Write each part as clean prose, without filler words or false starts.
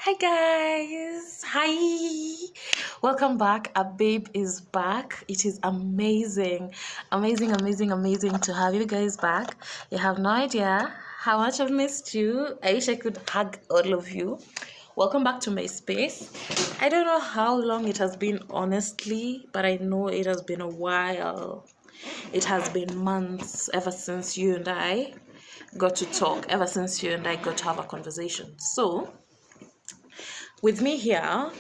Hi guys, hi, welcome back. A babe is back. It is amazing to have you guys back. You have no idea how much I've missed you. I wish I could hug all of you. Welcome back to my space. I don't know how long it has been, honestly, but I know it has been a while. It has been months ever since you and I got to talk, ever since you and I got to have a conversation. So with me here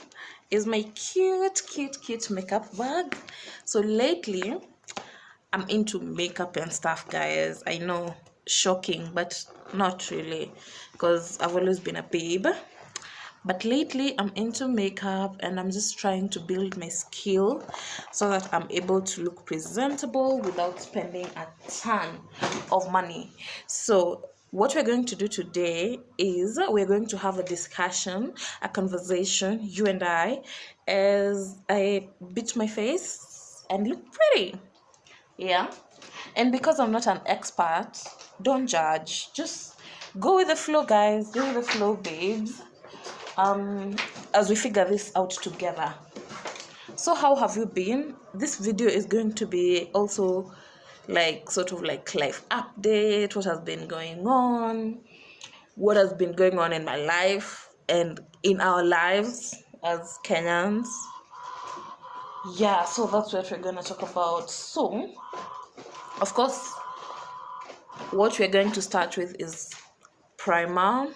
is my cute makeup bag. So lately I'm into makeup and stuff, guys. I know, shocking, but not really, because I've always been a babe. But lately I'm into makeup and I'm just trying to build my skill so that I'm able to look presentable without spending a ton of money. So what we're going to do today is we're going to have a discussion, a conversation, you and I, as I beat my face and look pretty. Yeah. And because I'm not an expert, don't judge. Just go with the flow, guys. Go with the flow, babes. As we figure this out together. So how have you been? This video is going to be also like sort of like life update, what has been going on, what has been going on in my life and in our lives as Kenyans. Yeah, so that's what we're going to talk about. So of course, what we're going to start with is primer.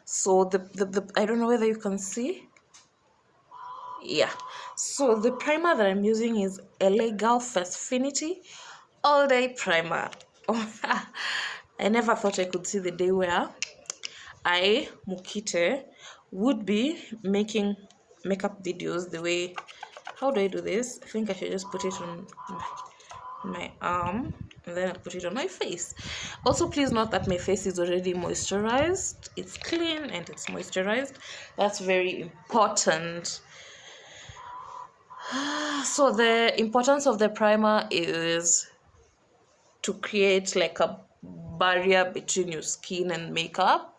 So the I don't know whether you can see. Yeah, so the primer that I'm using is LA Girl Festfinity All Day Primer. I never thought I could see the day where I, Mukite, would be making makeup videos the way. How do I do this? I think I should just put it on my arm and then I put it on my face. Also, please note that my face is already moisturized. It's clean and it's moisturized. That's very important. So the importance of the primer is to create like a barrier between your skin and makeup,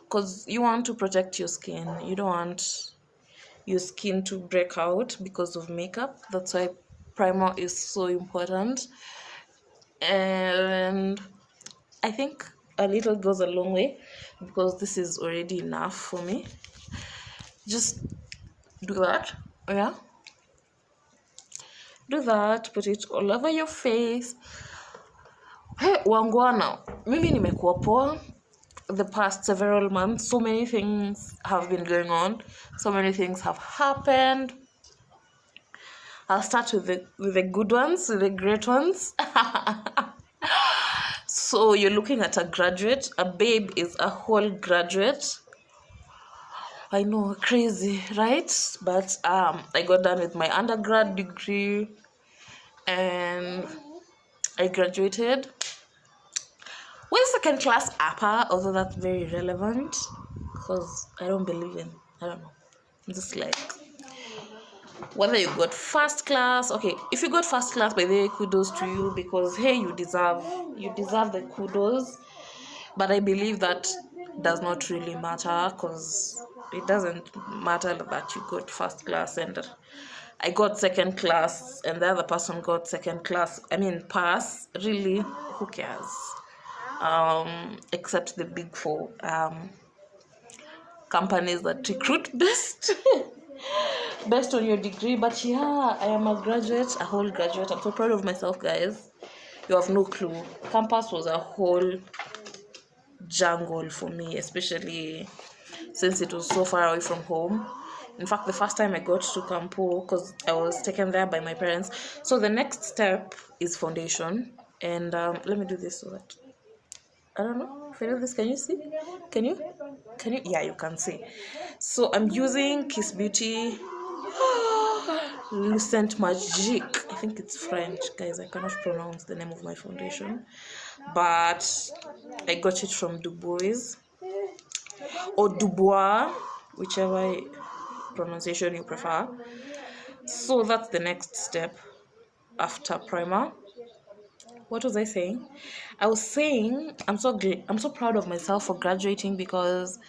because you want to protect your skin. You don't want your skin to break out because of makeup. That's why primer is so important. And I think a little goes a long way, because this is already enough for me. Just do that. Yeah, do that, put it all over your face. Hey, wangwana, mimi nimekuwa poa the past several months. So many things have been going on, so many things have happened. I'll start with the good ones, with the great ones. So you're looking at a graduate. A babe is a whole graduate. I know, crazy, right? But I got done with my undergrad degree and I graduated with a second class upper, although that's very relevant because I don't know. I'm just like, whether you got first class, okay, if you got first class, by the way, kudos to you, because hey, you deserve the kudos. But I believe that does not really matter, because it doesn't matter that you got first class and I got second class and the other person got second class. I mean, pass, really, who cares? Except the big four companies that recruit best based on your degree. But yeah, I am a graduate, a whole graduate. I'm so proud of myself, guys. You have no clue. Campus was a whole jungle for me, especially since it was so far away from home. In fact, the first time I got to Campo, because I was taken there by my parents. So the next step is foundation. And let me do this so that I don't know if I do this. Can you see? Can you? Yeah, you can see. So I'm using Kiss Beauty Lucent Magique. I think it's French, guys. I cannot pronounce the name of my foundation, but I got it from Dubois or Dubois, whichever pronunciation you prefer. So that's the next step after primer. What was I saying? I was saying I'm so proud of myself for graduating, because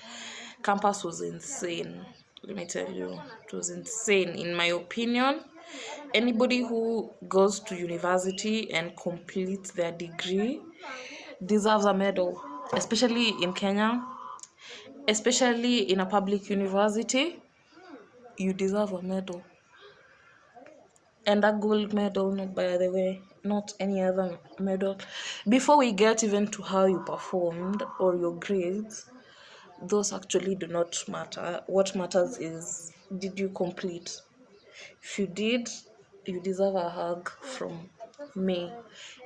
Campus was insane. Let me tell you, it was insane. In my opinion, anybody who goes to university and completes their degree deserves a medal, especially in Kenya, especially in a public university. You deserve a medal. And a gold medal, not by the way, not any other medal. Before we get even to how you performed or your grades, those actually do not matter. What matters is, did you complete? If you did, you deserve a hug from me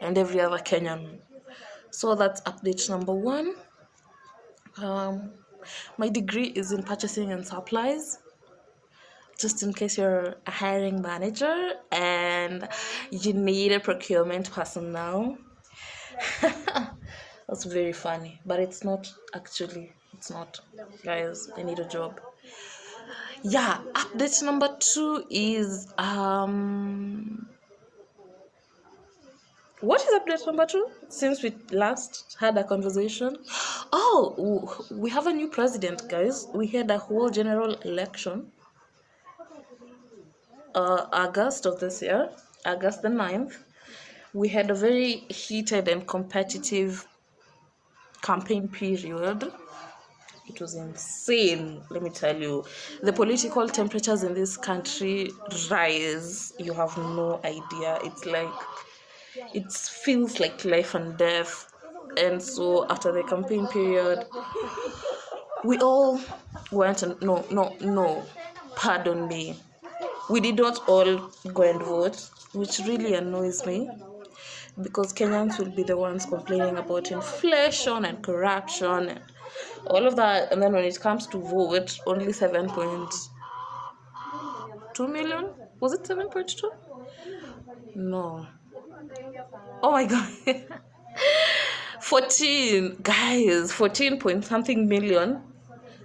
and every other Kenyan. So that's update number 1. My degree is in purchasing and supplies. Just in case you're a hiring manager and you need a procurement person now. That's very funny, but it's not actually. It's not. Guys, I need a job. Yeah, update number 2 is what is update number 2 since we last had a conversation? Oh, we have a new president, guys. We had a whole general election August of this year, August the 9th. We had a very heated and competitive campaign period. It was insane, let me tell you. The political temperatures in this country rise. You have no idea. It's like, it feels like life and death. And so after the campaign period, we all went and no, pardon me. We did not all go and vote, which really annoys me, because Kenyans will be the ones complaining about inflation and corruption and all of that, and then when it comes to vote, only 7.2 million? Was it 7.2? No. Oh my god. 14, guys, 14 point something million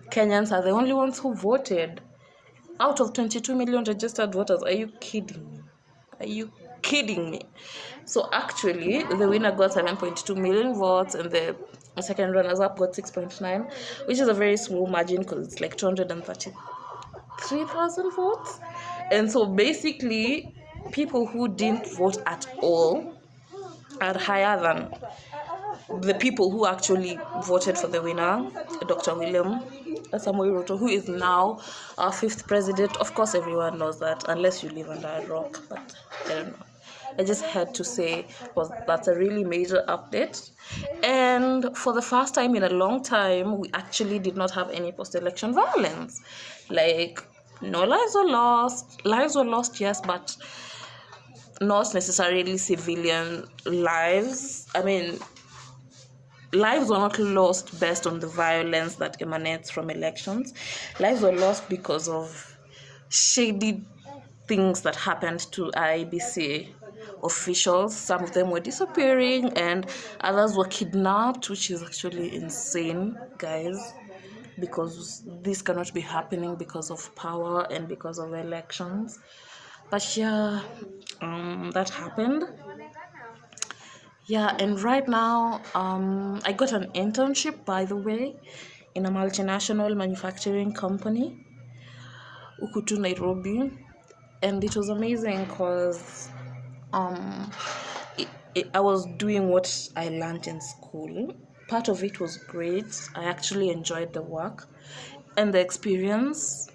Kenyans are the only ones who voted out of 22 million registered voters. Are you kidding me? Are you kidding me? So actually, the winner got 7.2 million votes, and the second runners-up got 6.9, which is a very small margin because it's like 233,000 votes. And so basically, people who didn't vote at all are higher than the people who actually voted for the winner, Dr. William Samoei Ruto, who is now our 5th president. Of course, everyone knows that, unless you live under a rock, but I don't know. I just had to say that's a really major update. And for the first time in a long time, we actually did not have any post-election violence. Like, no lives were lost. Lives were lost, yes, but not necessarily civilian lives. I mean, lives were not lost based on the violence that emanates from elections. Lives were lost because of shady things that happened to IEBC officials. Some of them were disappearing and others were kidnapped, which is actually insane, guys, because this cannot be happening because of power and because of elections. But yeah, that happened. Yeah, and right now, I got an internship, by the way, in a multinational manufacturing company, Ukutu, Nairobi, and it was amazing because I was doing what I learned in school. Part of it was great. I actually enjoyed the work and the experience,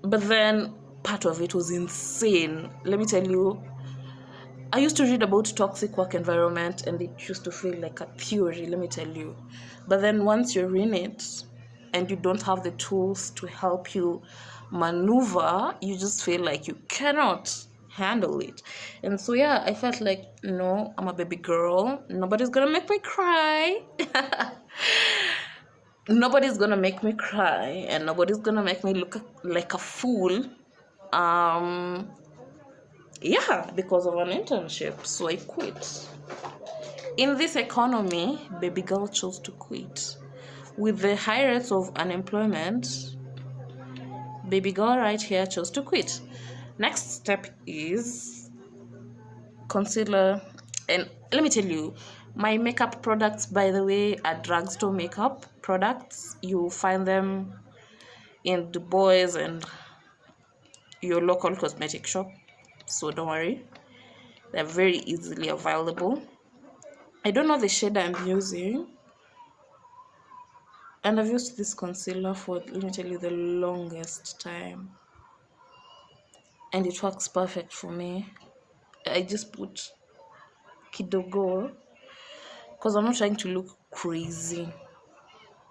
but then part of it was insane. Let me tell you, I used to read about toxic work environment and it used to feel like a theory, let me tell you. But then once you're in it and you don't have the tools to help you maneuver, you just feel like you cannot handle it. And so yeah, I felt like, no, I'm a baby girl. Nobody's gonna make me cry. Nobody's gonna make me cry and nobody's gonna make me look like a fool. Yeah, because of an internship. So I quit. In this economy, baby girl chose to quit. With the high rates of unemployment, baby girl right here chose to quit. Next step is consider, and let me tell you, My makeup products, by the way, are drugstore makeup products. You find them in the boys and your local cosmetic shop, so don't worry, they're very easily available. I don't know the shade I'm using, and I've used this concealer for literally the longest time, and it works perfect for me. I just put kidogo because I'm not trying to look crazy.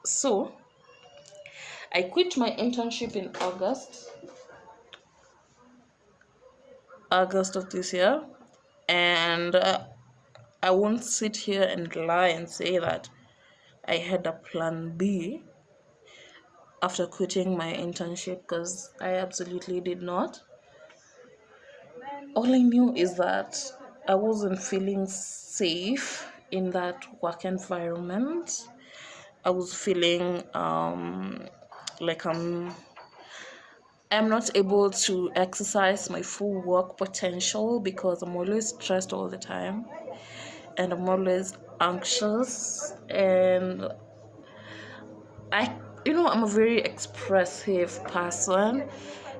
So I quit my internship in August of this year, and I won't sit here and lie and say that I had a plan B after quitting my internship, because I absolutely did not. All I knew is that I wasn't feeling safe in that work environment. I was feeling like I'm not able to exercise my full work potential because I'm always stressed all the time, and I'm always anxious, and I'm a very expressive person,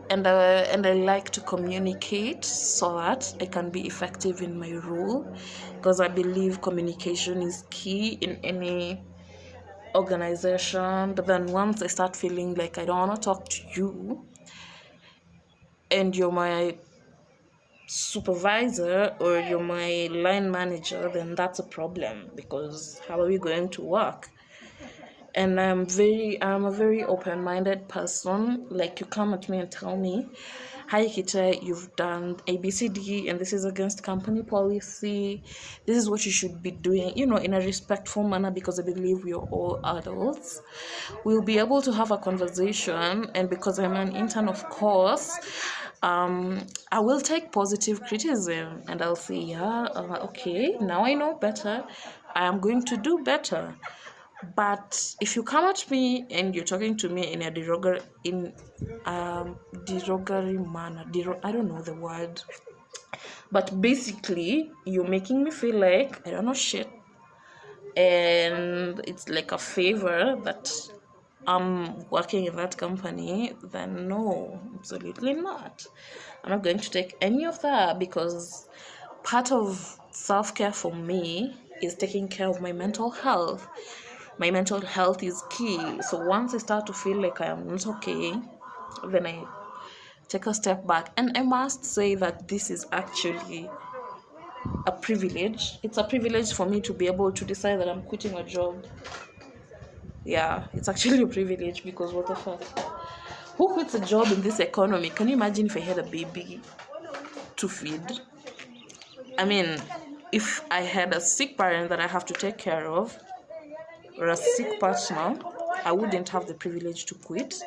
and I like to communicate so that I can be effective in my role, because I believe communication is key in any organization. But then once I start feeling like I don't want to talk to you and you're my supervisor or you're my line manager, then that's a problem, because how are we going to work? And I'm a very open-minded person. Like, you come at me and tell me, hi Kita, you've done ABCD and this is against company policy, this is what you should be doing, in a respectful manner, because I believe we are all adults. We'll be able to have a conversation, and because I'm an intern, of course, I will take positive criticism and I'll say, yeah, okay, now I know better, I am going to do better. But if you come at me and you're talking to me in a derogatory manner, I don't know the word, but basically you're making me feel like I don't know shit, and it's like a favor that I'm working in that company, then no, absolutely not. I'm not going to take any of that, because part of self-care for me is taking care of my mental health. My mental health is key. So once I start to feel like I am not okay, then I take a step back. And I must say that this is actually a privilege. It's a privilege for me to be able to decide that I'm quitting a job. Yeah, it's actually a privilege, because what the fuck? Who quits a job in this economy? Can you imagine if I had a baby to feed? I mean, if I had a sick parent that I have to take care of, or a sick partner, I wouldn't have the privilege to quit.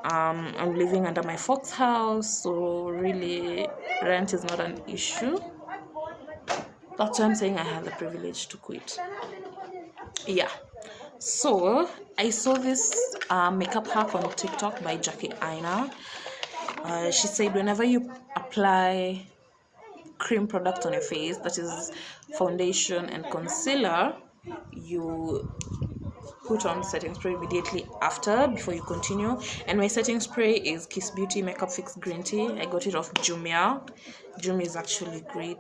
I'm living under my folks' house, so really rent is not an issue. That's why I'm saying I have the privilege to quit. Yeah. So I saw this makeup hack on TikTok by Jackie Aina. She said whenever you apply cream product on your face, that is foundation and concealer, you put on setting spray immediately after, before you continue. And my setting spray is Kiss Beauty Makeup Fix Green Tea. I got it off Jumia. Jumia is actually great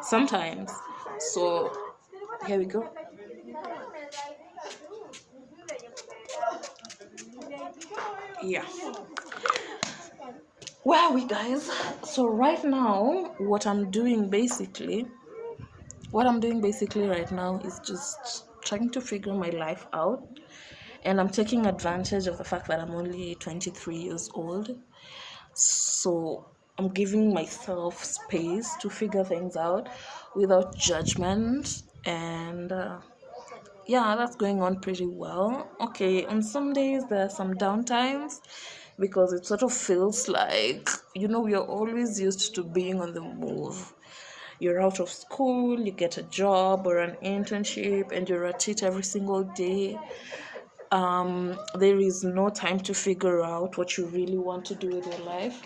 sometimes. So here we go. Yeah. Where are we, guys? So right now, what I'm doing basically right now is just trying to figure my life out. And I'm taking advantage of the fact that I'm only 23 years old. So I'm giving myself space to figure things out without judgment. And yeah, that's going on pretty well. Okay, on some days there are some downtimes, because it sort of feels like, we are always used to being on the move. You're out of school, you get a job or an internship, and you're at it every single day. There is no time to figure out what you really want to do with your life.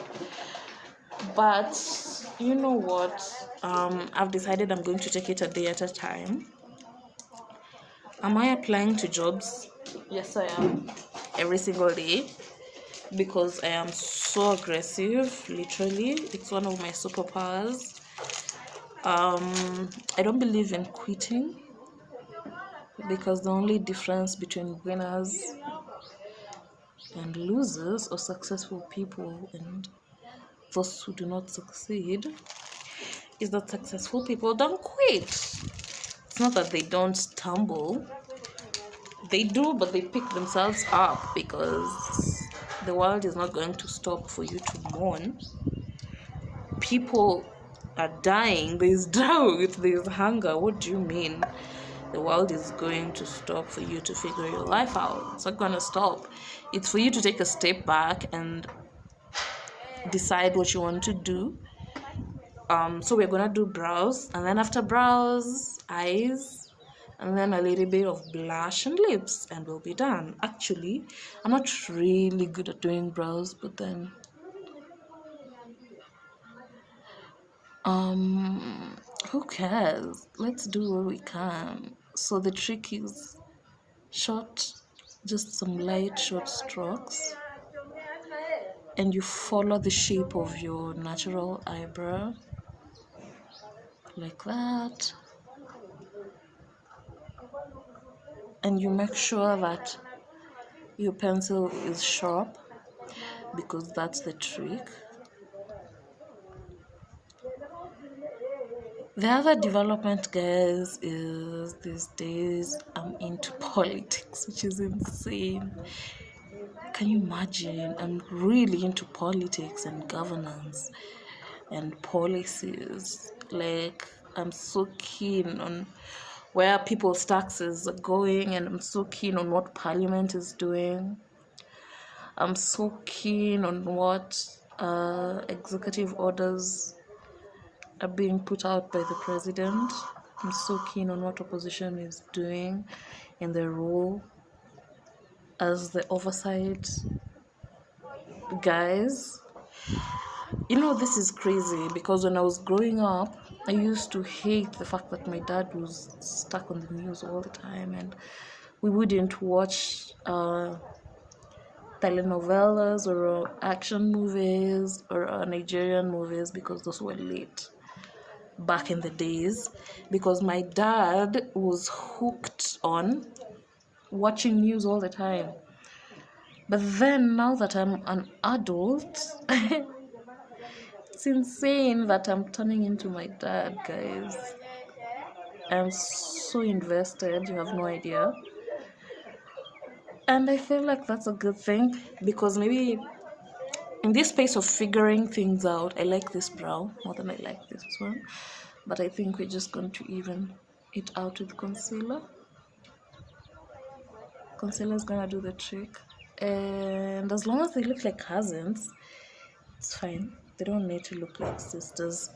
But you know what? I've decided I'm going to take it a day at a time. Am I applying to jobs? Yes, I am. Every single day. Because I am so aggressive, literally. It's one of my superpowers. I don't believe in quitting, because the only difference between winners and losers, or successful people and those who do not succeed, is that successful people don't quit. It's not that they don't stumble. They do, but they pick themselves up, because the world is not going to stop for you to mourn. People are dying. There's drought, there's hunger. What do you mean the world is going to stop for you to figure your life out? It's not gonna stop. It's for you to take a step back and decide what you want to do. So we're gonna do brows, and then after brows, eyes, and then a little bit of blush and lips, and we'll be done. Actually, I'm not really good at doing brows, but then who cares? Let's do what we can. So the trick is short, just some light short strokes, and you follow the shape of your natural eyebrow like that, and you make sure that your pencil is sharp, because that's the trick. The other development, guys, is these days I'm into politics, which is insane. Can you imagine? I'm really into politics and governance and policies. Like, I'm so keen on where people's taxes are going, and I'm so keen on what Parliament is doing. I'm so keen on what executive orders are being put out by the president. I'm so keen on what opposition is doing in their role as the oversight guys. You know, this is crazy, because when I was growing up, I used to hate the fact that my dad was stuck on the news all the time, and we wouldn't watch telenovelas or action movies or Nigerian movies, because those were late back in the days, because my dad was hooked on watching news all the time. But then, now that I'm an adult, it's insane that I'm turning into my dad, guys. I'm so invested, you have no idea. And I feel like that's a good thing, because maybe in this space of figuring things out, I like this brow more than I like this one. But I think we're just going to even it out with concealer. Concealer is gonna do the trick. And as long as they look like cousins, it's fine. They don't need to look like sisters.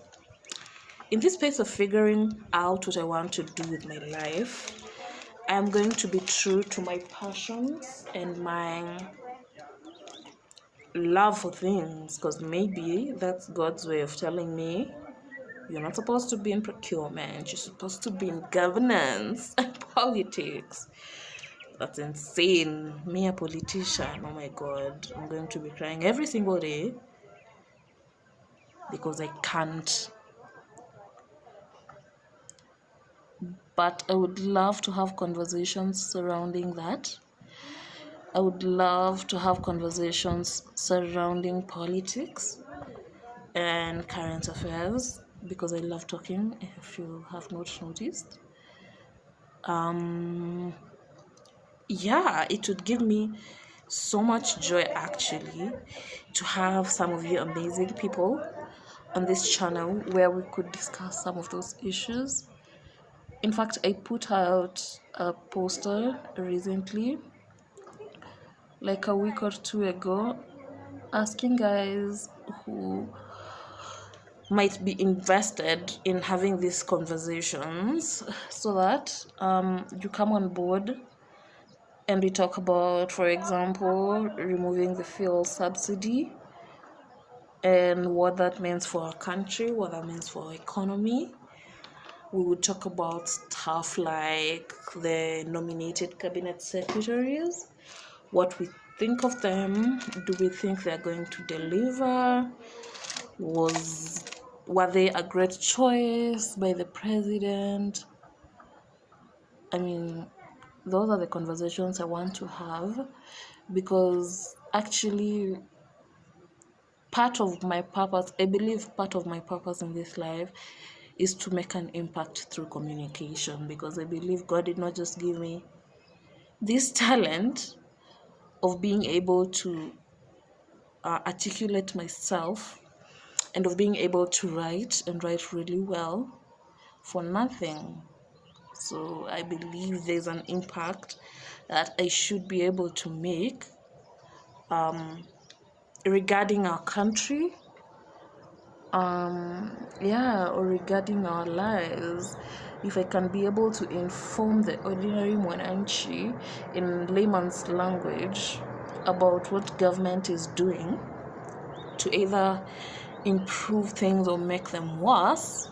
In this space of figuring out what I want to do with my life, I'm going to be true to my passions and my love for things, because maybe that's God's way of telling me, you're not supposed to be in procurement, you're supposed to be in governance and politics. That's insane. Me, a politician, oh my God, I'm going to be crying every single day, because I can't. But I would love to have conversations surrounding that. I would love to have conversations surrounding politics and current affairs, because I love talking, if you have not noticed. Yeah, it would give me so much joy, actually, to have some of you amazing people on this channel where we could discuss some of those issues. In fact, I put out a poster recently, like a week or two ago, asking guys who might be invested in having these conversations, so that you come on board and we talk about, for example, removing the fuel subsidy and what that means for our country, what that means for our economy. We would talk about stuff like the nominated cabinet secretaries, what we think of them. Do we think they're going to deliver? Were they a great choice by the president? I mean, those are the conversations I want to have, because actually part of my purpose, I believe part of my purpose in this life is to make an impact through communication, because I believe God did not just give me this talent of being able to articulate myself and of being able to write and write really well for nothing. So I believe there's an impact that I should be able to make regarding our country, or regarding our lives. If I can be able to inform the ordinary mwananchi in layman's language about what government is doing to either improve things or make them worse,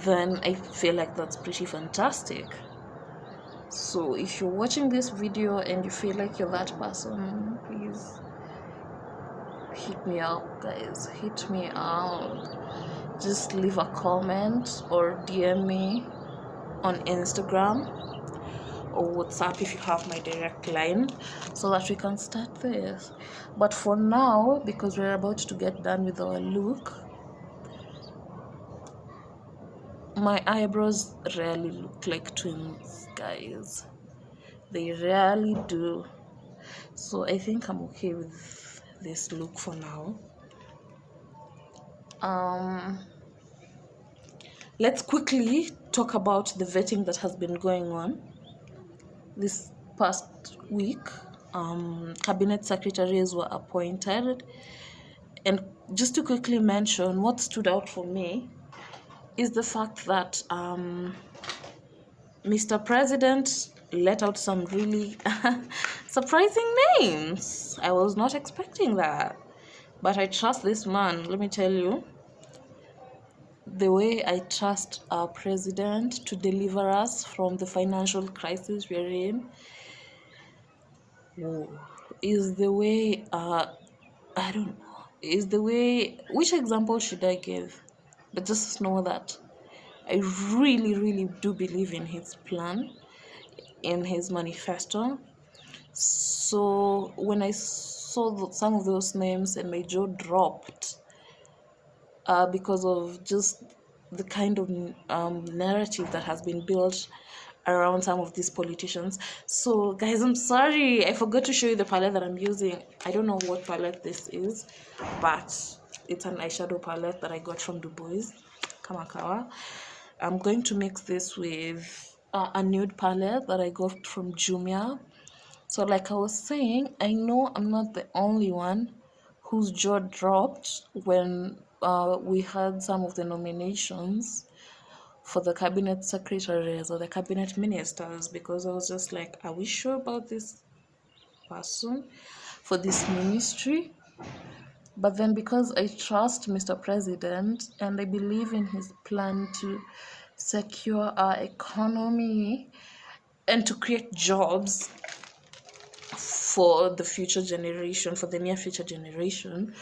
then I feel like that's pretty fantastic. So if you're watching this video and you feel like you're that person, please hit me up, guys. Hit me out. Just leave a comment or DM me on Instagram or WhatsApp if you have my direct line, so that we can start this. But for now, because we're about to get done with our look, my eyebrows really look like twins, guys. They really do. So I think I'm okay with this look for now. Let's quickly talk about the vetting that has been going on this past week. Cabinet secretaries were appointed, and just to quickly mention, what stood out for me is the fact that Mr. President let out some really surprising names. I was not expecting that, but I trust this man. Let me tell you, the way I trust our president to deliver us from the financial crisis we're in is the way, I don't know, is the way, which example should I give? But just know that I really, really do believe in his plan, in his manifesto. So when I saw some of those names and my jaw dropped, because of just the kind of narrative that has been built around some of these politicians. So guys, I'm sorry, I forgot to show you the palette that I'm using. I don't know what palette this is, but it's an eyeshadow palette that I got from Dubois Kamakawa. I'm going to mix this with a nude palette that I got from Jumia. So like I was saying, I know I'm not the only one whose jaw dropped when we had some of the nominations for the cabinet secretaries or the cabinet ministers, because I was just like, are we sure about this person for this ministry? But then, because I trust Mr. President and I believe in his plan to secure our economy and to create jobs for the future generation, for the near future generation,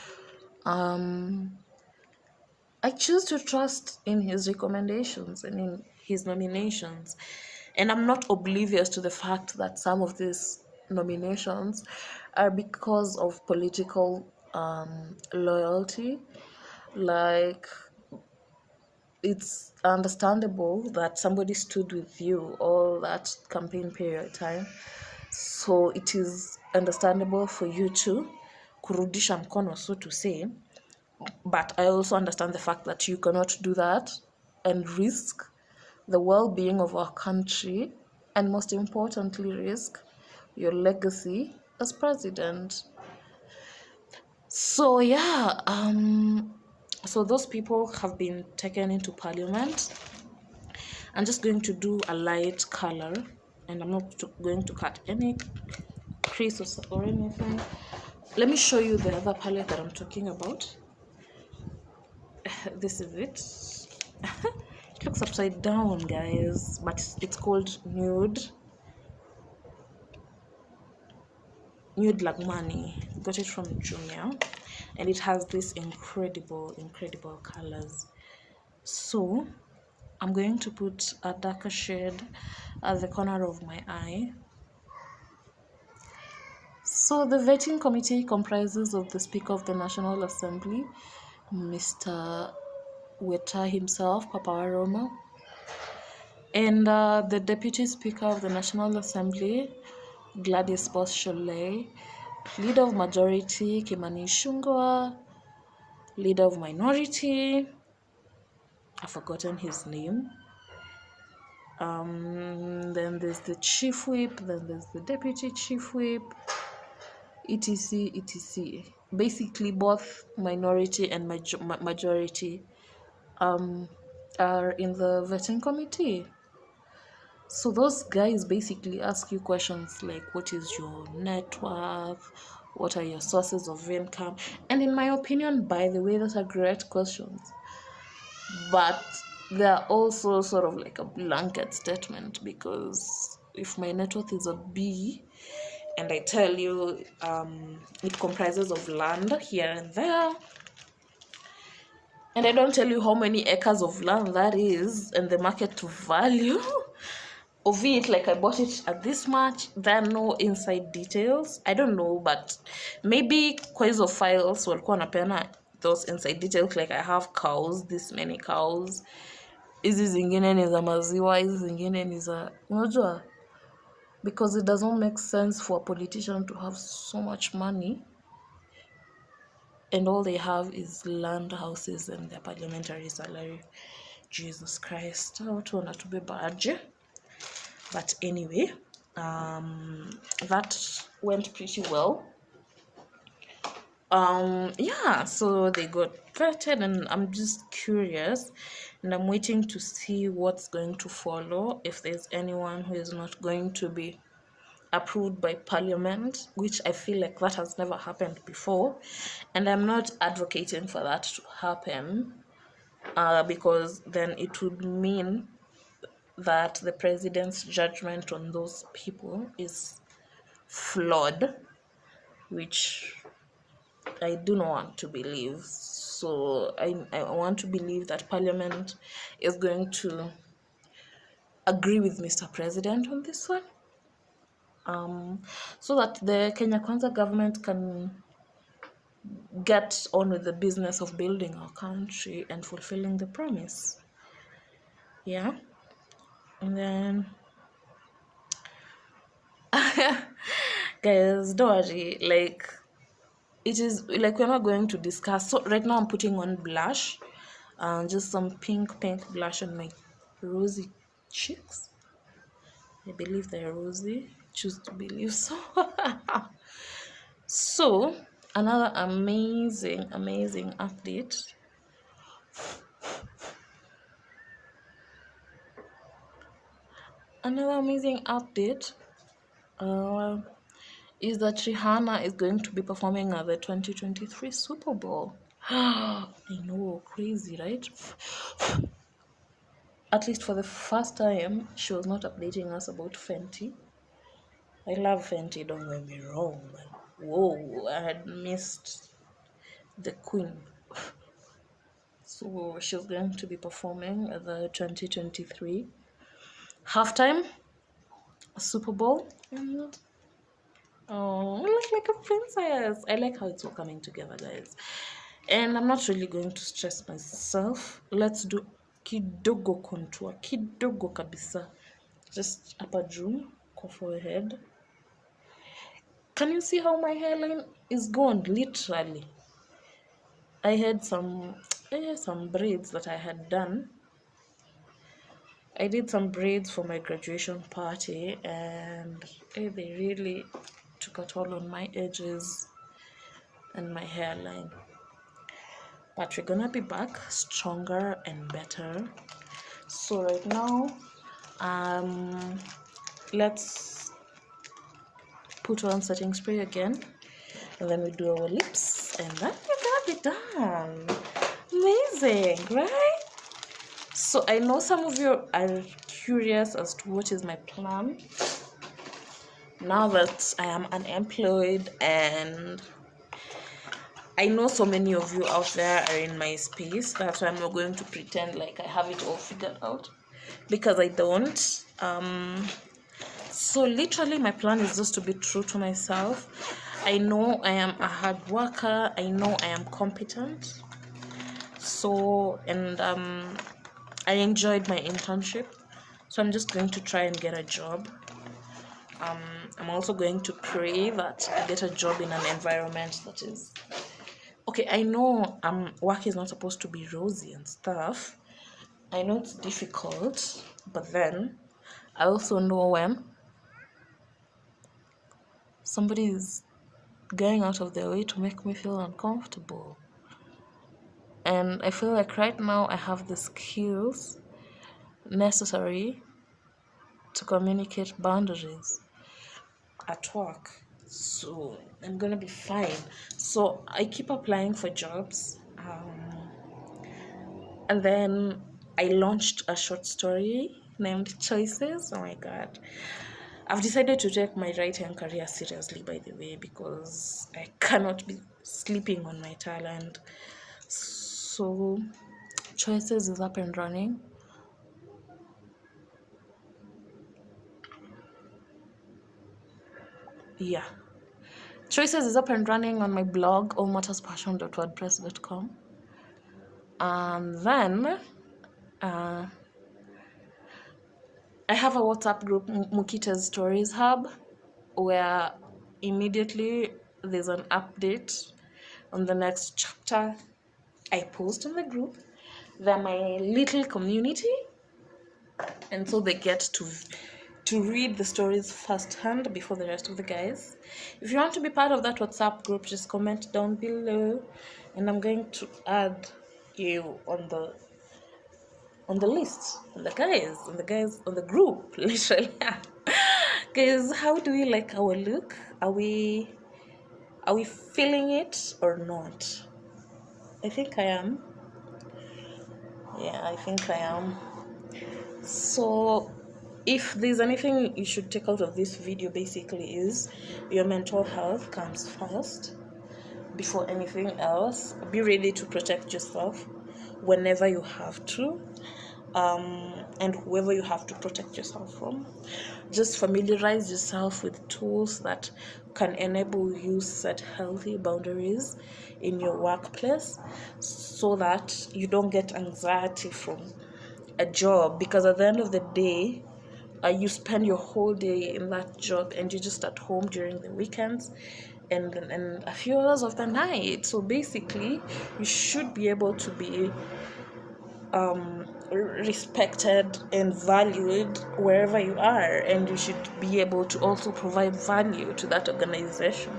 I choose to trust in his recommendations and in his nominations. And I'm not oblivious to the fact that some of these nominations are because of political loyalty. Like, it's understandable that somebody stood with you all that campaign period time. So it is understandable for you to kurudisha mkono, so to say. But I also understand the fact that you cannot do that and risk the well-being of our country, and most importantly, risk your legacy as president. So yeah, so those people have been taken into parliament. I'm just going to do a light color, and I'm not going to cut any crease or anything. Let me show you the other palette that I'm talking about. This is it. It looks upside down, guys, but it's called Nude Lagmani. Got it from Jumia, and it has this incredible colors. So I'm going to put a darker shade at the corner of my eye. So the vetting committee comprises of the Speaker of the National Assembly, Mr. Weta himself, Papa Aroma, and the Deputy Speaker of the National Assembly, Gladys Boss Sholay, Leader of Majority, Kimani Ichung'wah, Leader of Minority, I've forgotten his name. Then there's the Chief Whip, then there's the Deputy Chief Whip, etc, etc. Basically, both minority and majority are in the vetting committee. So those guys basically ask you questions like, what is your net worth? What are your sources of income? And in my opinion, by the way, those are great questions. But they're also sort of like a blanket statement, because if my net worth is a B, and I tell you it comprises of land here and there, and I don't tell you how many acres of land that is and the market value of it, like I bought it at this much, there are no inside details. I don't know, but maybe Kwezo files walikuwa wanapeana those inside details, like I have cows, this many cows, hizi zingine ni za maziwa, hizi zingine ni za, unajua, because it doesn't make sense for a politician to have so much money and all they have is land, houses, and their parliamentary salary. Jesus Christ, watu wanatubeba aje? But anyway, that went pretty well. Yeah, so they got vetted, and I'm just curious, and I'm waiting to see what's going to follow, if there's anyone who is not going to be approved by parliament, which I feel like that has never happened before, and I'm not advocating for that to happen, because then it would mean that the president's judgment on those people is flawed, which I do not want to believe. So I want to believe that parliament is going to agree with Mr. President on this one, so that the Kenya Kwanza government can get on with the business of building our country and fulfilling the promise. Yeah. And then guys, don't worry, like, it is like we're not going to discuss. So right now I'm putting on blush, just some pink blush on my rosy cheeks. I believe they're rosy. Choose to believe so. So another amazing update. Is that Rihanna is going to be performing at the 2023 Super Bowl. I know, crazy, right? At least for the first time, she was not updating us about Fenty. I love Fenty, don't get me wrong. Whoa, I had missed the queen. So she's going to be performing at the 2023 halftime Super Bowl. And I look like a princess. I like how it's all coming together, guys. And I'm not really going to stress myself. Let's do kidogo contour, kidogo kabisa, just upper juu kwa forehead. Can you see how my hairline is gone? Literally, I had some braids that I had done. I did some braids for my graduation party, and they really took a toll on my edges and my hairline. But we're gonna be back stronger and better. So right now, let's put on setting spray again, and then we do our lips, and then we're gonna be done. Amazing, right? So I know some of you are curious as to what is my plan now that I am unemployed, and I know so many of you out there are in my space. That's why I'm not going to pretend like I have it all figured out, because I don't. So literally my plan is just to be true to myself. I know I am a hard worker. I know I am competent. So, and I enjoyed my internship. So I'm just going to try and get a job. I'm also going to pray that I get a job in an environment that is okay. I know work is not supposed to be rosy and stuff. I know it's difficult, but then I also know when somebody is going out of their way to make me feel uncomfortable. And I feel like right now I have the skills necessary to communicate boundaries at work. So I'm gonna be fine. So I keep applying for jobs. And then I launched a short story named Choices. Oh my god. I've decided to take my writing career seriously, by the way, because I cannot be sleeping on my talent. So Choices is up and running. Yeah. Choices is up and running on my blog, allmatterspassion.wordpress.com. And then I have a WhatsApp group, Mukita's Stories Hub, where immediately there's an update on the next chapter I post in the group. They're my little community, and so they get to read the stories firsthand before the rest of the guys. If you want to be part of that WhatsApp group, just comment down below, and I'm going to add you on the list, on the guys on the group, literally. Guys, how do we like our look? Are we feeling it or not? I think I am. Yeah, I think I am. So if there's anything you should take out of this video, basically is your mental health comes first before anything else. Be ready to protect yourself whenever you have to, and whoever you have to protect yourself from. Just familiarize yourself with tools that can enable you set healthy boundaries in your workplace, so that you don't get anxiety from a job, because at the end of the day, you spend your whole day in that job and you're just at home during the weekends and a few hours of the night. So basically you should be able to be respected and valued wherever you are, and you should be able to also provide value to that organization.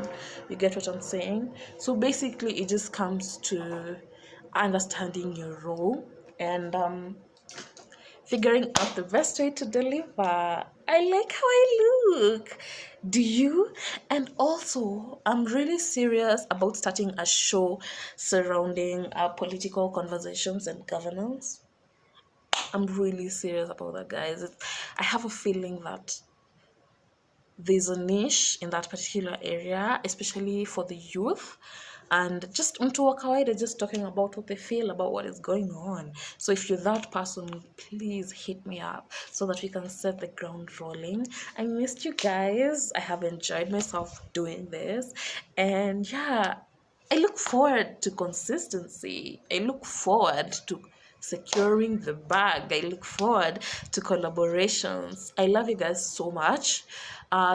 You get what I'm saying? So basically it just comes to understanding your role and figuring out the best way to deliver. I like how I look. Do you? And also, I'm really serious about starting a show surrounding political conversations and governance. I'm really serious about that, guys. I have a feeling that there's a niche in that particular area, especially for the youth, and just mtu wa kawaida, just talking about what they feel about what is going on. So if you're that person, please hit me up so that we can set the ground rolling. I missed you guys. I have enjoyed myself doing this, and yeah, I look forward to consistency. I look forward to securing the bag. I look forward to collaborations. I love you guys so much.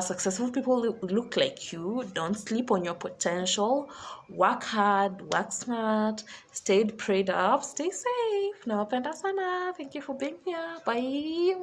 Successful people look like you. Don't sleep on your potential. Work hard, work smart, stay prayed up, stay safe. Nawapenda sana. Thank you for being here. Bye.